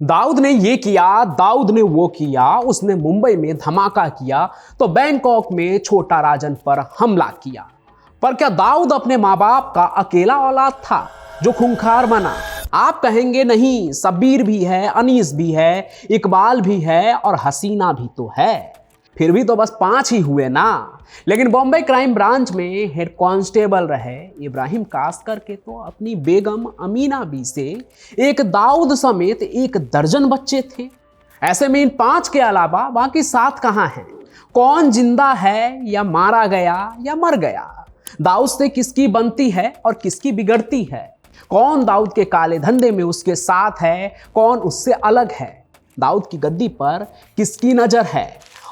दाऊद ने ये किया, दाऊद ने वो किया, उसने मुंबई में धमाका किया तो बैंकॉक में छोटा राजन पर हमला किया। पर क्या दाऊद अपने माँ बाप का अकेला औलाद था जो खूंखार बना? आप कहेंगे नहीं, सबीर भी है, अनीस भी है, इकबाल भी है और हसीना भी तो है। फिर भी तो बस 5 ही हुए ना। लेकिन बॉम्बे क्राइम ब्रांच में हेड कांस्टेबल रहे इब्राहिम कासकर के तो अपनी बेगम अमीना बी से एक दाऊद समेत 1 दर्जन बच्चे थे। ऐसे में इन 5 के अलावा बाकी 7 कहाँ हैं? कौन जिंदा है या मारा गया या मर गया? दाऊद से किसकी बनती है और किसकी बिगड़ती है? कौन दाऊद के काले धंधे में उसके साथ है, कौन उससे अलग है? दाऊद की गद्दी पर किसकी नजर है?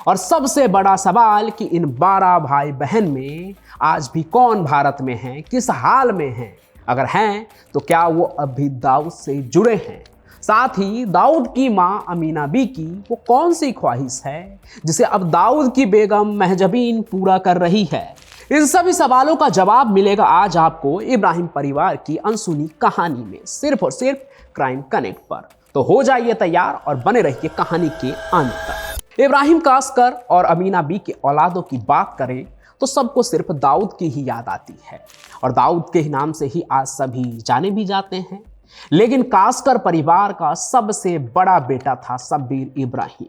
और सबसे बड़ा सवाल कि इन 12 भाई बहन में आज भी कौन भारत में है, किस हाल में है? अगर हैं तो क्या वो अभी दाऊद से जुड़े हैं? साथ ही दाऊद की मां अमीना बी की वो कौन सी ख्वाहिश है जिसे अब दाऊद की बेगम महजबीन पूरा कर रही है? इन सभी सवालों का जवाब मिलेगा आज आपको इब्राहिम परिवार की अनसुनी कहानी में, सिर्फ और सिर्फ क्राइम कनेक्ट पर। तो हो जाइए तैयार और बने रहिए कहानी के अंत तक। इब्राहिम कासकर और अमीना बी के औलादों की बात करें तो सबको सिर्फ दाऊद की ही याद आती है और दाऊद के नाम से ही आज सभी जाने भी जाते हैं। लेकिन कासकर परिवार का सबसे बड़ा बेटा था सबीर इब्राहिम।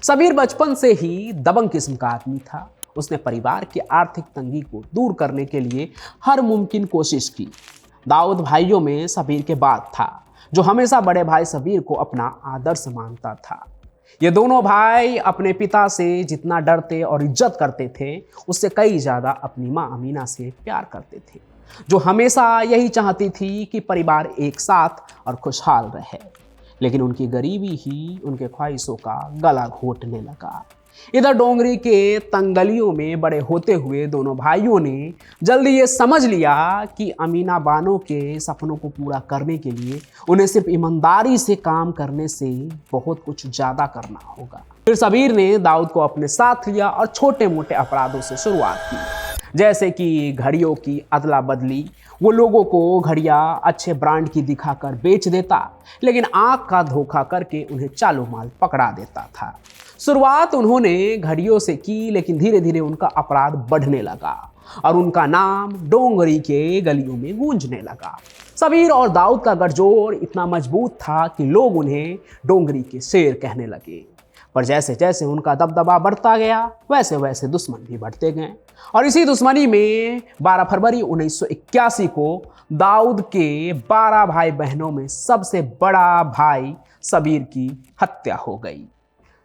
सबीर बचपन से ही दबंग किस्म का आदमी था। उसने परिवार की आर्थिक तंगी को दूर करने के लिए हर मुमकिन कोशिश की। दाऊद भाइयों में सबीर के बाद था जो हमेशा बड़े भाई सबीर को अपना आदर्श मानता था। ये दोनों भाई अपने पिता से जितना डरते और इज्जत करते थे उससे कई ज़्यादा अपनी माँ अमीना से प्यार करते थे, जो हमेशा यही चाहती थी कि परिवार एक साथ और खुशहाल रहे। लेकिन उनकी गरीबी ही उनके ख्वाहिशों का गला घोटने लगा। इधर डोंगरी के तंगलियों में बड़े होते हुए दोनों भाइयों ने जल्दी ये समझ लिया कि अमीना बानो के सपनों को पूरा करने के लिए उन्हें सिर्फ ईमानदारी से काम करने से बहुत कुछ ज़्यादा करना होगा। फिर सबीर ने दाऊद को अपने साथ लिया और छोटे मोटे अपराधों से शुरुआत की, जैसे कि घड़ियों की अदला बदली। वो लोगों को घड़ियाँ अच्छे ब्रांड की दिखाकर बेच देता, लेकिन आँख का धोखा करके उन्हें चालू माल पकड़ा देता था। शुरुआत उन्होंने घड़ियों से की, लेकिन धीरे धीरे उनका अपराध बढ़ने लगा और उनका नाम डोंगरी के गलियों में गूंजने लगा। सबीर और दाऊद का गठजोड़ इतना मजबूत था कि लोग उन्हें डोंगरी के शेर कहने लगे। पर जैसे जैसे उनका दबदबा बढ़ता गया वैसे वैसे दुश्मन भी बढ़ते गए और इसी दुश्मनी में 12 फरवरी 1981 को दाऊद के 12 भाई बहनों में सबसे बड़ा भाई सबीर की हत्या हो गई।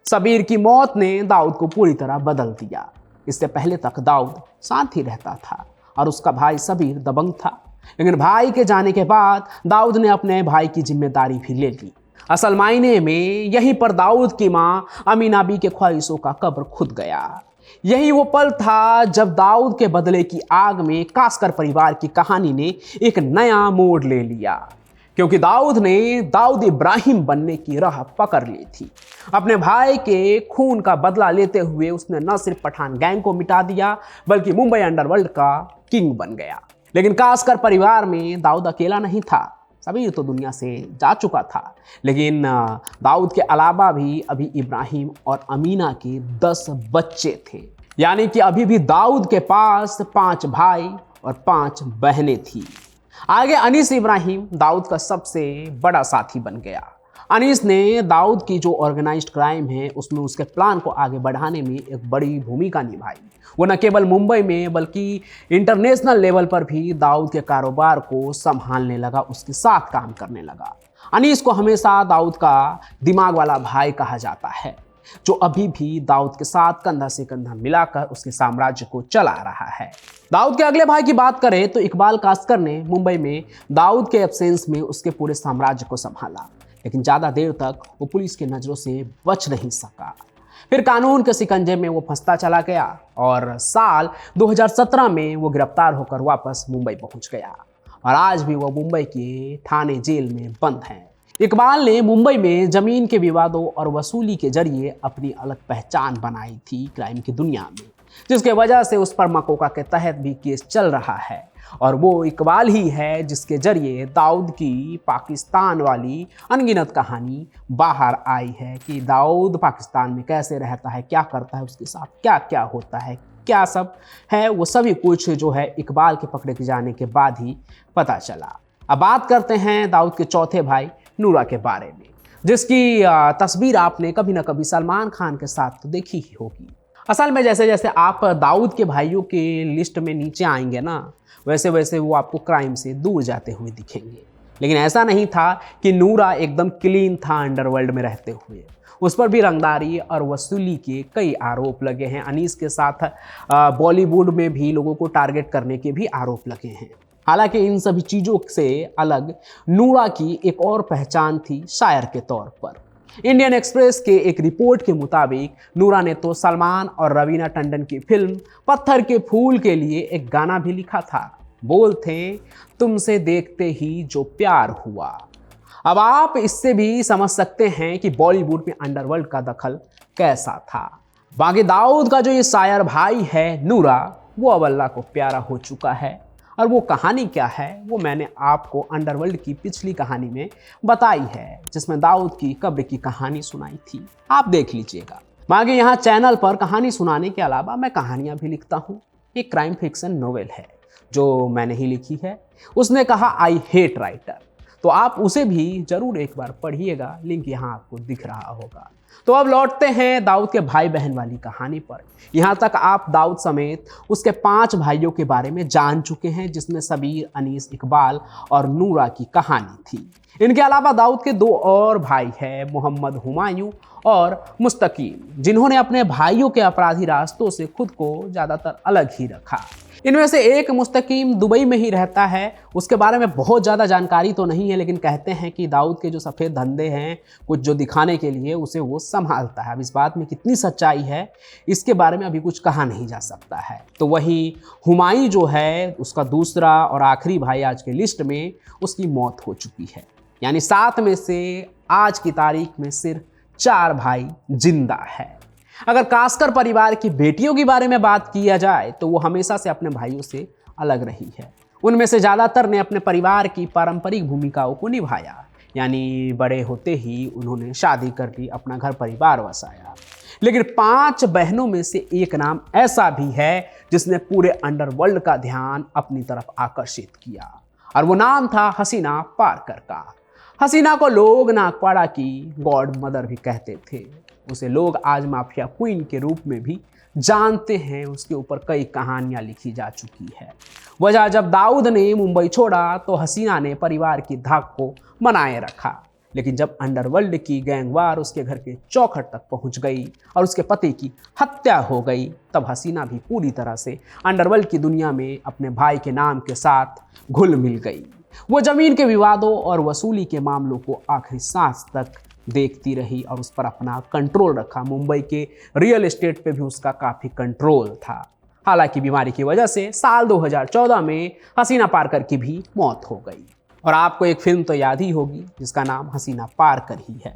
सबीर की मौत ने दाऊद को पूरी तरह बदल दिया। इससे पहले तक दाऊद शांत ही रहता था और उसका भाई सबीर दबंग था, लेकिन भाई के जाने के बाद दाऊद ने अपने भाई की जिम्मेदारी भी ले ली। असल मायने में यहीं पर दाऊद की मां अमीना बी के ख्वाहिशों का कब्र खुद गया। यही वो पल था जब दाऊद के बदले की आग में कासकर परिवार की कहानी ने एक नया मोड़ ले लिया, क्योंकि दाऊद ने दाऊद इब्राहिम बनने की राह पकड़ ली थी। अपने भाई के खून का बदला लेते हुए उसने न सिर्फ पठान गैंग को मिटा दिया बल्कि मुंबई अंडरवर्ल्ड का किंग बन गया। लेकिन कासकर परिवार में दाऊद अकेला नहीं था। सबीर तो दुनिया से जा चुका था, लेकिन दाऊद के अलावा भी अभी इब्राहिम और अमीना के 10 बच्चे थे। यानी कि अभी भी दाऊद के पास 5 भाई और 5 बहनें थी। आगे अनीस इब्राहिम दाऊद का सबसे बड़ा साथी बन गया। अनीस ने दाऊद की जो ऑर्गेनाइज्ड क्राइम है उसमें उसके प्लान को आगे बढ़ाने में एक बड़ी भूमिका निभाई। वो न केवल मुंबई में बल्कि इंटरनेशनल लेवल पर भी दाऊद के कारोबार को संभालने लगा, उसके साथ काम करने लगा। अनीस को हमेशा दाऊद का दिमाग वाला भाई कहा जाता है, जो अभी भी दाऊद के साथ कंधा से कंधा मिलाकर उसके साम्राज्य को चला रहा है। दाऊद के अगले भाई की बात करें तो इकबाल कासकर ने मुंबई में दाऊद के एब्सेंस में उसके पूरे साम्राज्य को संभाला, लेकिन ज़्यादा देर तक वो पुलिस की नज़रों से बच नहीं सका। फिर कानून के शिकंजे में वो फंसता चला गया और साल 2017 में वो गिरफ्तार होकर वापस मुंबई पहुंच गया और आज भी वो मुंबई के ठाणे जेल में बंद है। इकबाल ने मुंबई में जमीन के विवादों और वसूली के जरिए अपनी अलग पहचान बनाई थी क्राइम की दुनिया में, जिसके वजह से उस पर मकोका के तहत भी केस चल रहा है और वो इकबाल ही है जिसके जरिए दाऊद की पाकिस्तान वाली अनगिनत कहानी बाहर आई है कि दाऊद पाकिस्तान में कैसे रहता है, क्या करता है, उसके साथ क्या क्या होता है, क्या सब है, वो सभी कुछ जो है इकबाल के पकड़े जाने के बाद ही पता चला। अब बात करते हैं दाऊद के चौथे भाई नूरा के बारे में, जिसकी तस्वीर आपने कभी ना कभी सलमान खान के साथ तो देखी ही होगी। असल में जैसे जैसे आप दाऊद के भाइयों के लिस्ट में नीचे आएंगे ना, वैसे वैसे वो आपको क्राइम से दूर जाते हुए दिखेंगे। लेकिन ऐसा नहीं था कि नूरा एकदम क्लीन था अंडरवर्ल्ड में रहते हुए, उस पर भी रंगदारी और वसूली के कई आरोप लगे हैं। अनीस के साथ बॉलीवुड में भी लोगों को टारगेट करने के भी आरोप लगे हैं। हालांकि इन सभी चीज़ों से अलग नूरा की एक और पहचान थी शायर के तौर पर। इंडियन एक्सप्रेस के एक रिपोर्ट के मुताबिक नूरा ने तो सलमान और रवीना टंडन की फिल्म पत्थर के फूल के लिए एक गाना भी लिखा था। बोल थे, तुमसे देखते ही जो प्यार हुआ। अब आप इससे भी समझ सकते हैं कि बॉलीवुड में अंडरवर्ल्ड का दखल कैसा था। बाकी दाऊद का जो ये शायर भाई है नूरा, वो अब अल्लाह को प्यारा हो चुका है। और वो कहानी क्या है वो मैंने आपको अंडरवर्ल्ड की पिछली कहानी में बताई है, जिसमें दाऊद की कब्र की कहानी सुनाई थी, आप देख लीजिएगा। बाकी यहाँ चैनल पर कहानी सुनाने के अलावा मैं कहानियाँ भी लिखता हूँ। एक क्राइम फिक्शन नोवेल है जो मैंने ही लिखी है, उसने कहा आई हेट राइटर, तो आप उसे भी जरूर एक बार पढ़िएगा, लिंक यहाँ आपको दिख रहा होगा। तो अब लौटते हैं दाऊद के भाई बहन वाली कहानी पर। यहाँ तक आप दाऊद समेत उसके 5 भाइयों के बारे में जान चुके हैं, जिसमें सबीर, अनीस, इकबाल और नूरा की कहानी थी। इनके अलावा दाऊद के 2 और भाई हैं, मोहम्मद, हुमायूं और मुस्तकीम, जिन्होंने अपने भाइयों के अपराधी रास्तों से खुद को ज़्यादातर अलग ही रखा। इनमें से एक मुस्तकीम दुबई में ही रहता है, उसके बारे में बहुत ज़्यादा जानकारी तो नहीं है, लेकिन कहते हैं कि दाऊद के जो सफ़ेद धंधे हैं कुछ जो दिखाने के लिए, उसे वो संभालता है। अब इस बात में कितनी सच्चाई है इसके बारे में अभी कुछ कहा नहीं जा सकता है। तो वही हुमायूं जो है, उसका दूसरा और आखिरी भाई आज के लिस्ट में, उसकी मौत हो चुकी है। यानी 7 में से आज की तारीख में सिर्फ 4 भाई जिंदा है। अगर कास्कर परिवार की बेटियों के बारे में बात किया जाए तो वो हमेशा से अपने भाइयों से अलग रही है। उनमें से ज़्यादातर ने अपने परिवार की पारंपरिक भूमिकाओं को निभाया, यानी बड़े होते ही उन्होंने शादी कर ली, अपना घर परिवार बसाया। लेकिन 5 बहनों में से एक नाम ऐसा भी है जिसने पूरे अंडरवर्ल्ड का ध्यान अपनी तरफ आकर्षित किया, और वो नाम था हसीना पारकर का। हसीना को लोग नागपाड़ा की गॉड मदर भी कहते थे। उसे लोग आज माफिया क्वीन के रूप में भी जानते हैं। उसके ऊपर कई कहानियां लिखी जा चुकी है। वजह, जब दाऊद ने मुंबई छोड़ा तो हसीना ने परिवार की धाक को बनाए रखा, लेकिन जब अंडरवर्ल्ड की गैंगवार उसके घर के चौखट तक पहुंच गई और उसके पति की हत्या हो गई, तब हसीना भी पूरी तरह से अंडरवर्ल्ड की दुनिया में अपने भाई के नाम के साथ घुल मिल गई। वो जमीन के विवादों और वसूली के मामलों को आखिरी सांस तक देखती रही और उस पर अपना कंट्रोल रखा। मुंबई के रियल एस्टेट पे भी उसका काफ़ी कंट्रोल था। हालांकि बीमारी की वजह से साल 2014 में हसीना पारकर की भी मौत हो गई। और आपको एक फिल्म तो याद ही होगी जिसका नाम हसीना पारकर ही है।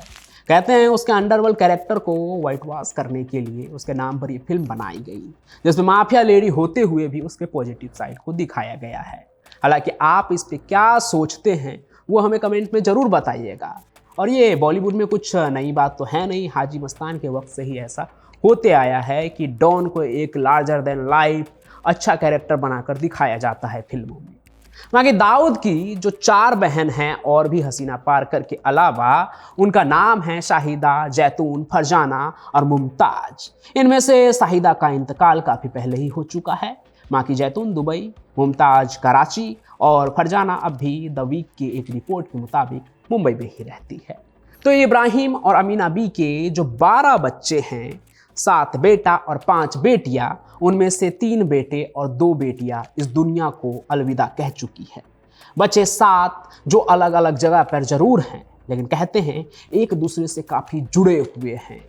कहते हैं उसके अंडरवर्ल्ड कैरेक्टर को वाइट वॉश करने के लिए उसके नाम पर यह फिल्म बनाई गई, जिसमें माफिया लेडी होते हुए भी उसके पॉजिटिव साइड को दिखाया गया है। हालांकि आप इस पे क्या सोचते हैं वो हमें कमेंट में ज़रूर बताइएगा। और ये बॉलीवुड में कुछ नई बात तो है नहीं, हाजी मस्तान के वक्त से ही ऐसा होते आया है कि डॉन को एक लार्जर देन लाइफ अच्छा कैरेक्टर बनाकर दिखाया जाता है फिल्मों में। बाकी दाऊद की जो 4 बहन हैं और भी हसीना पारकर के अलावा, उनका नाम है शाहिदा, जैतून, फरजाना और मुमताज। इनमें से शाहिदा का इंतकाल काफ़ी पहले ही हो चुका है। माँ की जैतून दुबई, मुमताज कराची और फरजाना अब भी द वीक की एक रिपोर्ट के मुताबिक मुंबई में ही रहती है। तो इब्राहिम और अमीना बी के जो 12 बच्चे हैं, 7 बेटा और 5 बेटियां, उनमें से 3 बेटे और 2 बेटियां इस दुनिया को अलविदा कह चुकी है। बच्चे 7 जो अलग अलग जगह पर जरूर हैं, लेकिन कहते हैं एक दूसरे से काफ़ी जुड़े हुए हैं।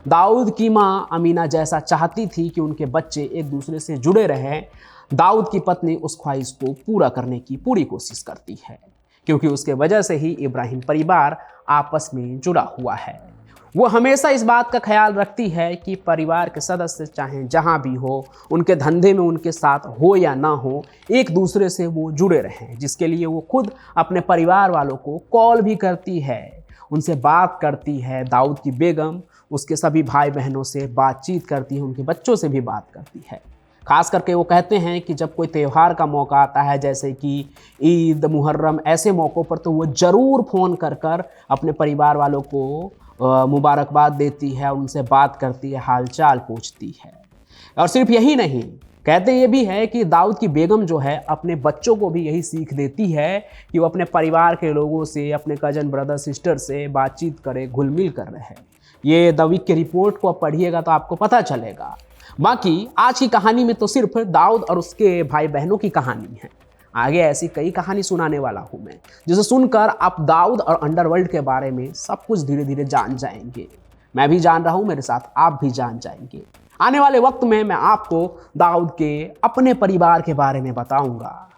दाऊद की माँ अमीना जैसा चाहती थी कि उनके बच्चे एक दूसरे से जुड़े रहें, दाऊद की पत्नी उस ख्वाहिश को पूरा करने की पूरी कोशिश करती है, क्योंकि उसके वजह से ही इब्राहिम परिवार आपस में जुड़ा हुआ है। वो हमेशा इस बात का ख्याल रखती है कि परिवार के सदस्य चाहे जहाँ भी हो, उनके धंधे में उनके साथ हो या ना हो, एक दूसरे से वो जुड़े रहें, जिसके लिए वो खुद अपने परिवार वालों को कॉल भी करती है, उनसे बात करती है। दाऊद की बेगम उसके सभी भाई बहनों से बातचीत करती है, उनके बच्चों से भी बात करती है। खास करके वो कहते हैं कि जब कोई त्यौहार का मौका आता है, जैसे कि ईद, मुहर्रम, ऐसे मौक़ों पर तो वो ज़रूर फ़ोन कर अपने परिवार वालों को मुबारकबाद देती है, उनसे बात करती है, हालचाल पूछती है। और सिर्फ यही नहीं, कहते ये भी है कि दाऊद की बेगम जो है अपने बच्चों को भी यही सीख देती है कि वो अपने परिवार के लोगों से, अपने कजन ब्रदर सिस्टर से बातचीत करे, घुल मिल कर रहे। ये द वीक की रिपोर्ट को आप पढ़िएगा तो आपको पता चलेगा। बाकी आज की कहानी में तो सिर्फ दाऊद और उसके भाई बहनों की कहानी है, आगे ऐसी कई कहानी सुनाने वाला हूँ मैं, जिसे सुनकर आप दाऊद और अंडरवर्ल्ड के बारे में सब कुछ धीरे धीरे जान जाएंगे। मैं भी जान रहा हूँ, मेरे साथ आप भी जान जाएंगे। आने वाले वक्त में मैं आपको दाऊद के अपने परिवार के बारे में बताऊंगा।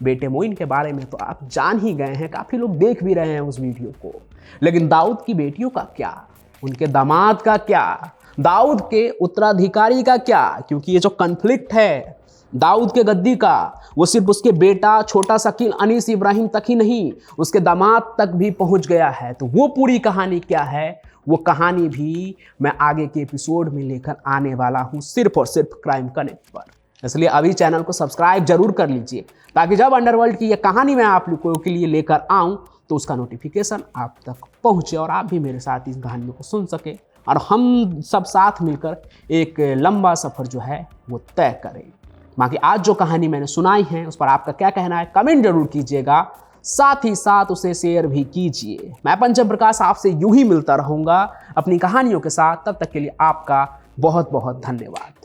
बेटे मोइन के बारे में तो आप जान ही गए हैं, काफ़ी लोग देख भी रहे हैं उस वीडियो को, लेकिन दाऊद की बेटियों का क्या, उनके दामाद का क्या, दाऊद के उत्तराधिकारी का क्या? क्योंकि ये जो कन्फ्लिक्ट है दाऊद के गद्दी का, वो सिर्फ उसके बेटा छोटा शकील अनीस इब्राहिम तक ही नहीं, उसके दामाद तक भी पहुंच गया है। तो वो पूरी कहानी क्या है, वो कहानी भी मैं आगे के एपिसोड में लेकर आने वाला हूं, सिर्फ और सिर्फ क्राइम कनेक्ट पर। इसलिए अभी चैनल को सब्सक्राइब जरूर कर लीजिए, ताकि जब अंडरवर्ल्ड की ये कहानी मैं आप लोगों के लिए लेकर आऊं तो उसका नोटिफिकेशन आप तक पहुंचे और आप भी मेरे साथ इस कहानी को सुन सके और हम सब साथ मिलकर एक लंबा सफ़र जो है वो तय करें। बाकी आज जो कहानी मैंने सुनाई है उस पर आपका क्या कहना है, कमेंट जरूर कीजिएगा, साथ ही साथ उसे शेयर भी कीजिए। मैं पंचम प्रकाश आपसे यूं ही मिलता रहूंगा अपनी कहानियों के साथ। तब तक के लिए आपका बहुत बहुत धन्यवाद।